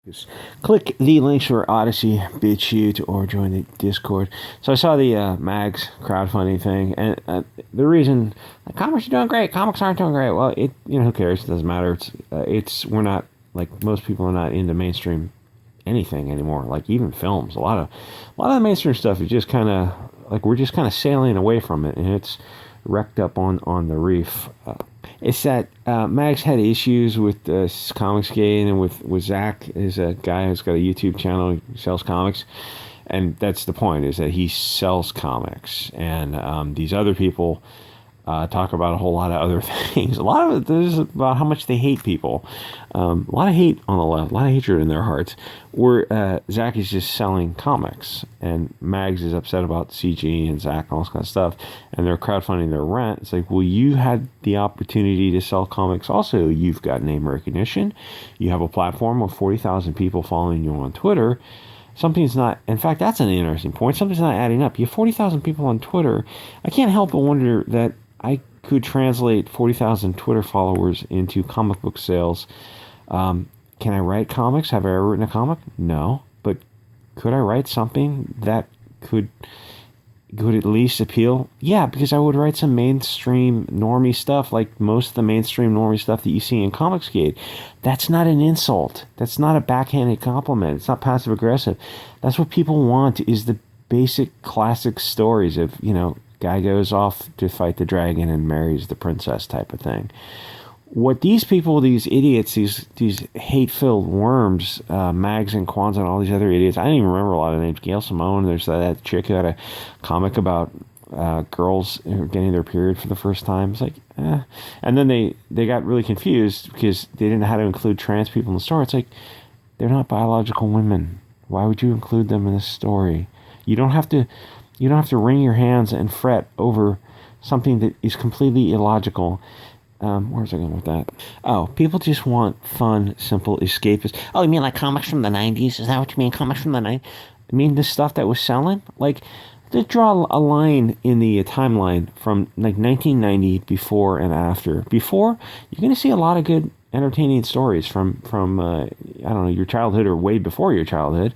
Just click the links for Odysee, Bit Chute, or join the Discord. So I saw the Mags crowdfunding thing, and the reason comics are doing great, comics aren't doing great. Well, who cares? It doesn't matter. We're not, like, most people are not into mainstream anything anymore. Like, even films, a lot of the mainstream stuff is just kind of like, we're just kind of sailing away from it, and it's wrecked up on the reef. It's that Max had issues with Comicsgate and with Zach, is a guy who's got a YouTube channel, he sells comics, and that's the point, is that he sells comics, and these other people talk about a whole lot of other things. A lot of it is about how much they hate people. A lot of hate on the left, a lot of hatred in their hearts, where Zach is just selling comics, and Mags is upset about CG and Zach and all this kind of stuff, and they're crowdfunding their rent. It's like, well, you had the opportunity to sell comics also. You've got name recognition. You have a platform with 40,000 people following you on Twitter. Something's not, in fact, that's an interesting point. Something's not adding up. You have 40,000 people on Twitter. I can't help but wonder that I could translate 40,000 Twitter followers into comic book sales. Can I write comics? Have I ever written a comic? No. But could I write something that could at least appeal? Yeah, because I would write some mainstream normie stuff, like most of the mainstream normie stuff that you see in Comicsgate. That's not an insult. That's not a backhanded compliment. It's not passive aggressive. That's what people want, is the basic classic stories of, guy goes off to fight the dragon and marries the princess type of thing. What these people, these idiots, these hate-filled worms, Mags and Kwanzaa and all these other idiots, I don't even remember a lot of names. Gail Simone, there's that chick who had a comic about girls who are getting their period for the first time. It's like, And then they got really confused because they didn't know how to include trans people in the story. It's like, they're not biological women. Why would you include them in this story? You don't have to wring your hands and fret over something that is completely illogical. Where's I going with that? Oh, people just want fun, simple, escapist. Oh, you mean like comics from the 90s? Is that what you mean, comics from the 90s? I mean the stuff that was selling? Like, to draw a line in the timeline from like 1990 before and after. Before, you're going to see a lot of good, entertaining stories from I don't know, your childhood or way before your childhood.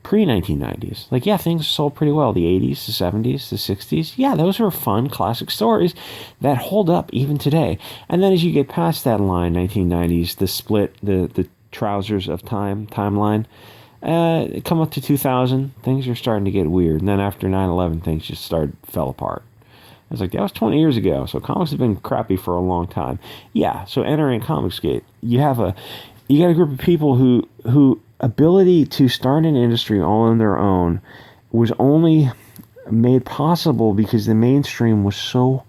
Pre-1990s. Like, yeah, things sold pretty well. The 80s, the 70s, the 60s. Yeah, those were fun, classic stories that hold up even today. And then as you get past that line, 1990s, the split, the trousers of timeline, come up to 2000, things are starting to get weird. And then after 9/11, things just fell apart. I was like, that was 20 years ago, so comics have been crappy for a long time. Yeah, so entering Comicsgate, you got a group of people who ability to start an industry all on their own was only made possible because the mainstream was so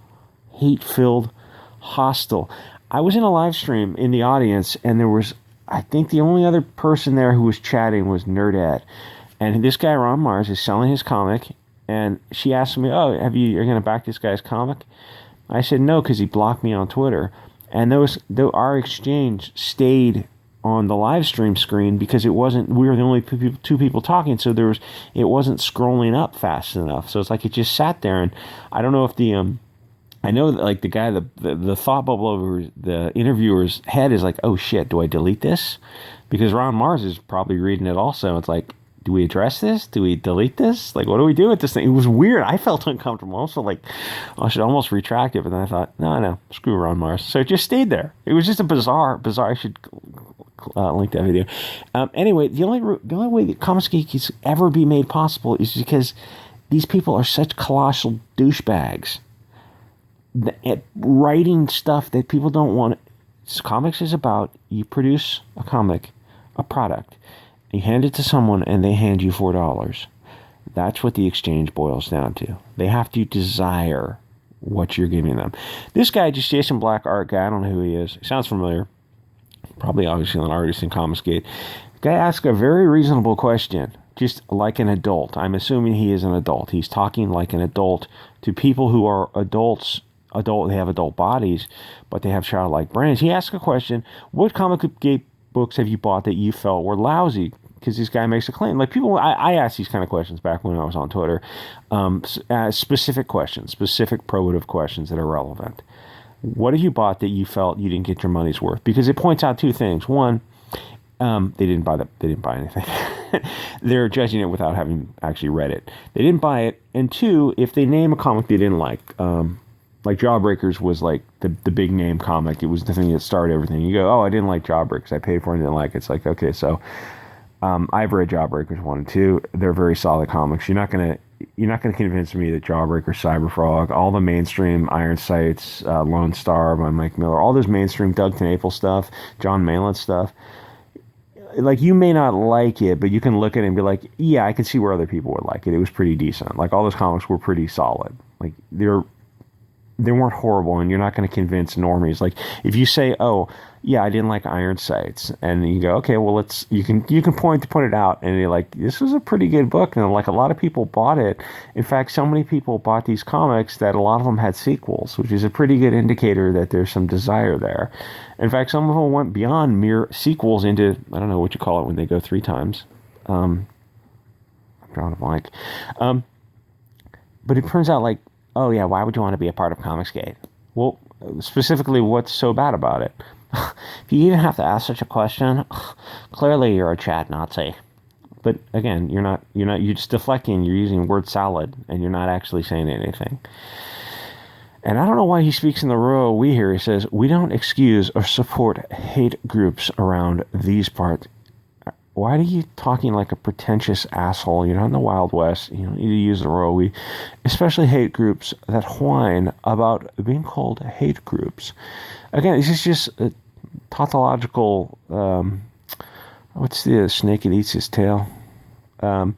hate-filled, hostile. I was in a live stream in the audience, and there was, I think the only other person there who was chatting was Nerdette. And this guy, Ron Mars, is selling his comic, and she asked me, oh, you're going to back this guy's comic? I said no, because he blocked me on Twitter. And our exchange stayed on the live stream screen because we were the only two people talking, so it wasn't scrolling up fast enough. So it's like it just sat there, and I don't know if I know that, like, the guy, the thought bubble over the interviewer's head is like, oh shit, do I delete this? Because Ron Mars is probably reading it also. It's like, do we address this? Do we delete this? Like, what do we do with this thing? It was weird. I felt uncomfortable. Also, like, I should almost retract it, but then I thought, no, screw Ron Mars. So it just stayed there. It was just a bizarre. I should link that video. Anyway, the only way that Comicsgate can ever be made possible is because these people are such colossal douchebags at writing stuff that people don't want. Comics is about, you produce a comic, a product, you hand it to someone, and they hand you $4. That's what the exchange boils down to. They have to desire what you're giving them. This guy, just Jason Black, art guy, I don't know who he is. He sounds familiar. Probably obviously an artist in Comicsgate. The guy asked a very reasonable question, just like an adult. I'm assuming he is an adult. He's talking like an adult to people who are adults. They have adult bodies, but they have childlike brains. He asked a question, what Comicsgate books have you bought that you felt were lousy? Because this guy makes a claim. Like, people, I asked these kind of questions back when I was on Twitter. Specific questions, specific probative questions that are relevant. What have you bought that you felt you didn't get your money's worth? Because it points out two things. One, They didn't buy they didn't buy anything. They're judging it without having actually read it. They didn't buy it. And two, if they name a comic they didn't like Jawbreakers was like the big name comic. It was the thing that started everything. You go, oh, I didn't like Jawbreakers. I paid for it and didn't like it. It's like, okay, so I've read Jawbreakers 1 and 2. They're very solid comics. You're not gonna convince me that Jawbreaker, Cyberfrog, all the mainstream Iron Sights, Lone Star by Mike Miller, all those mainstream Doug TenNapel stuff, John Malin stuff, like, you may not like it, but you can look at it and be like, yeah, I can see where other people would like it. It was pretty decent. Like, all those comics were pretty solid. Like, they weren't horrible, and you're not going to convince normies. Like, if you say, oh, yeah, I didn't like Iron Sights, and you go, okay, well, you can point it out, and you're like, this was a pretty good book, and like, a lot of people bought it. In fact, so many people bought these comics that a lot of them had sequels, which is a pretty good indicator that there's some desire there. In fact, some of them went beyond mere sequels into, I don't know what you call it when they go 3 times. I'm drawing a blank. But it turns out, like, oh yeah, why would you want to be a part of Comicsgate? Well, specifically, what's so bad about it? If you even have to ask such a question, clearly you're a chat Nazi. But again, you're just deflecting, you're using word salad, and you're not actually saying anything. And I don't know why he speaks in the royal we here. He says, we don't excuse or support hate groups around these parts. Why are you talking like a pretentious asshole? You're not in the Wild West. You don't need to use the royal we. Especially hate groups that whine about being called hate groups. Again, this is just a tautological, what's the snake that eats his tail? I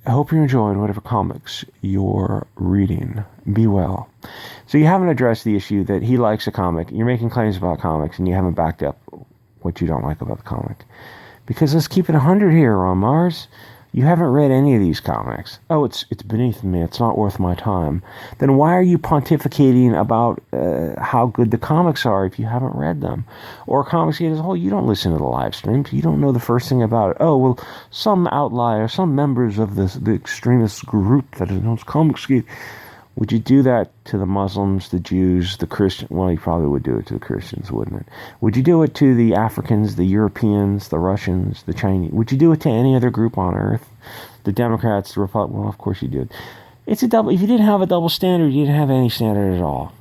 hope you're enjoying whatever comics you're reading. Be well. So you haven't addressed the issue that he likes a comic. You're making claims about comics, and you haven't backed up what you don't like about the comic. Because let's keep it 100 here on Mars. You haven't read any of these comics. Oh, it's beneath me. It's not worth my time. Then why are you pontificating about how good the comics are if you haven't read them? Or Comicsgate as a whole, you don't listen to the live streams. You don't know the first thing about it. Oh, well, some outlier, some members of the extremist group that is known as Comicsgate. Would you do that to the Muslims, the Jews, the Christians? Well, you probably would do it to the Christians, wouldn't it? Would you do it to the Africans, the Europeans, the Russians, the Chinese? Would you do it to any other group on Earth? The Democrats, the Republicans? Well, of course you did. It's a double. If you didn't have a double standard, you didn't have any standard at all.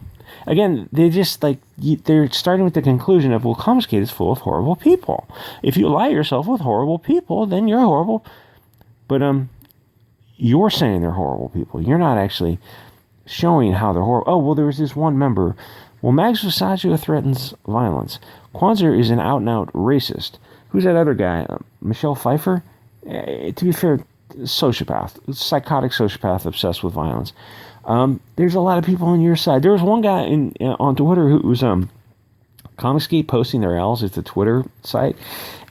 Again, they're starting with the conclusion of, well, Comicsgate is full of horrible people. If you ally yourself with horrible people, then you're horrible. But you're saying they're horrible people. You're not actually showing how they're horrible. Oh, well, there was this one member. Well, Mags Visaggio threatens violence. Kwanzaa is an out-and-out racist. Who's that other guy? Michelle Pfeiffer? To be fair, psychotic sociopath obsessed with violence. There's a lot of people on your side. There was one guy on Twitter who was Comicsgate posting their L's at the Twitter site,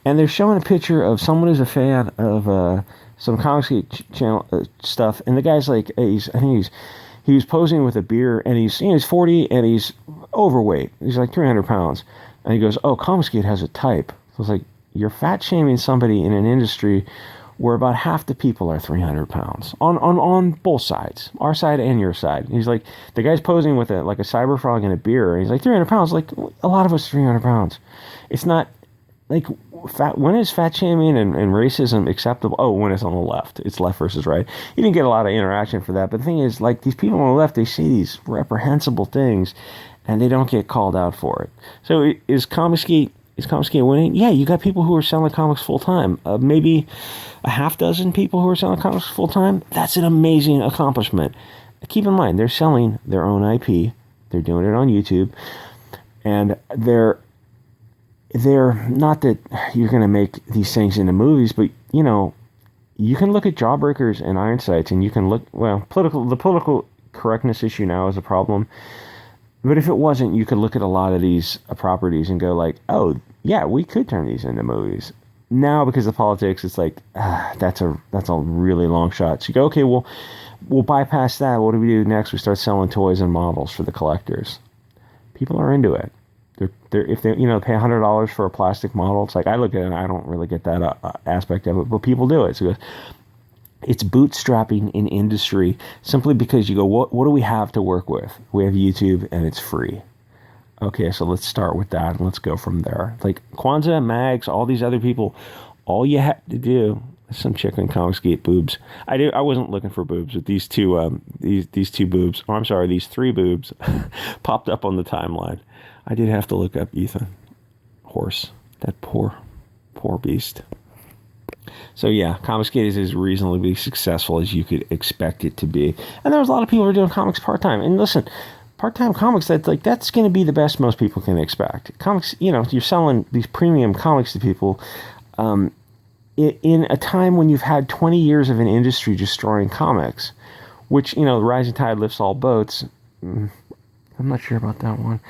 and they're showing a picture of someone who's a fan of some Comicsgate channel stuff, and the guy's like, he was posing with a beer, and he's 40, and he's overweight. He's like 300 pounds. And he goes, oh, Comicsgate has a type. So it's like, you're fat-shaming somebody in an industry where about half the people are 300 pounds. On both sides. Our side and your side. And he's like, the guy's posing with a cyberfrog and a beer, and he's like, 300 pounds? Like, a lot of us are 300 pounds. It's not, like, when is fat shaming and racism acceptable? Oh, when it's on the left. It's left versus right. You didn't get a lot of interaction for that. But the thing is, like, these people on the left, they say these reprehensible things, and they don't get called out for it. So is Comicsgate winning? Yeah, you got people who are selling comics full-time. Maybe a half dozen people who are selling comics full-time. That's an amazing accomplishment. Keep in mind, they're selling their own IP. They're doing it on YouTube. And they're not that you're going to make these things into movies, but, you know, you can look at Jawbreakers and Iron Sights, and you can look, well, the political correctness issue now is a problem. But if it wasn't, you could look at a lot of these properties and go like, oh, yeah, we could turn these into movies. Now, because of politics, it's like, that's a really long shot. So you go, okay, well, we'll bypass that. What do we do next? We start selling toys and models for the collectors. People are into it. If they pay $100 for a plastic model, it's like, I look at it and I don't really get that aspect of it, but people do it. So it's bootstrapping in industry simply because you go, what do we have to work with? We have YouTube and it's free. Okay, so let's start with that and let's go from there. Like Kwanzaa, Mags, all these other people, all you had to do, some chick in Comicsgate boobs. I wasn't looking for boobs, but these two boobs. Oh, I'm sorry, these three boobs popped up on the timeline. I did have to look up Ethan Horse. That poor beast. So yeah, Comicsgate is as reasonably successful as you could expect it to be. And there's a lot of people who are doing comics part-time. And listen, part-time comics, that's going to be the best most people can expect. Comics, you're selling these premium comics to people in a time when you've had 20 years of an industry destroying comics, which, the rising tide lifts all boats. I'm not sure about that one.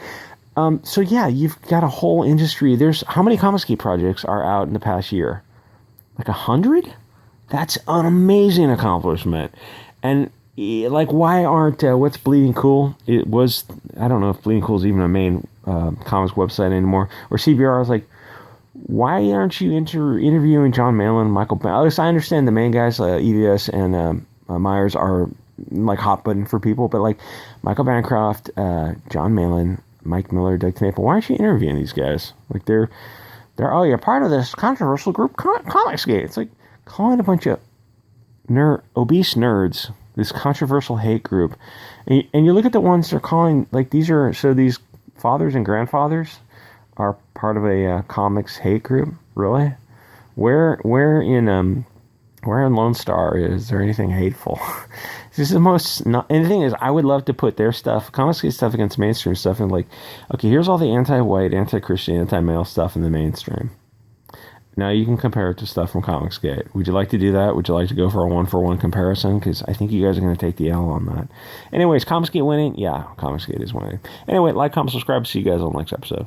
So yeah, you've got a whole industry. There's how many Comicsgate projects are out in the past year? Like 100? That's an amazing accomplishment. And like, why aren't what's Bleeding Cool? I don't know if Bleeding Cool is even a main comics website anymore. Or CBR is like, why aren't you interviewing John Malin, Michael? At least I understand the main guys, EVS and Myers, are like hot button for people, but like Michael Bancroft, John Malin, Mike Miller, Doug Knaple, why aren't you interviewing these guys? Like they're you're part of this controversial group, Comicsgate. It's like calling a bunch of obese nerds this controversial hate group, and you look at the ones they're calling, like these fathers and grandfathers are part of a comics hate group. Really? Where in Lone Star is there anything hateful? This is the most. And the thing is, I would love to put their stuff, Comicsgate stuff, against mainstream stuff, and like, okay, here's all the anti-white, anti-Christian, anti-male stuff in the mainstream. Now you can compare it to stuff from Comicsgate. Would you like to do that? Would you like to go for a one-for-one comparison? Because I think you guys are going to take the L on that. Anyways, Comicsgate winning? Yeah, Comicsgate is winning. Anyway, like, comment, subscribe. See you guys on the next episode.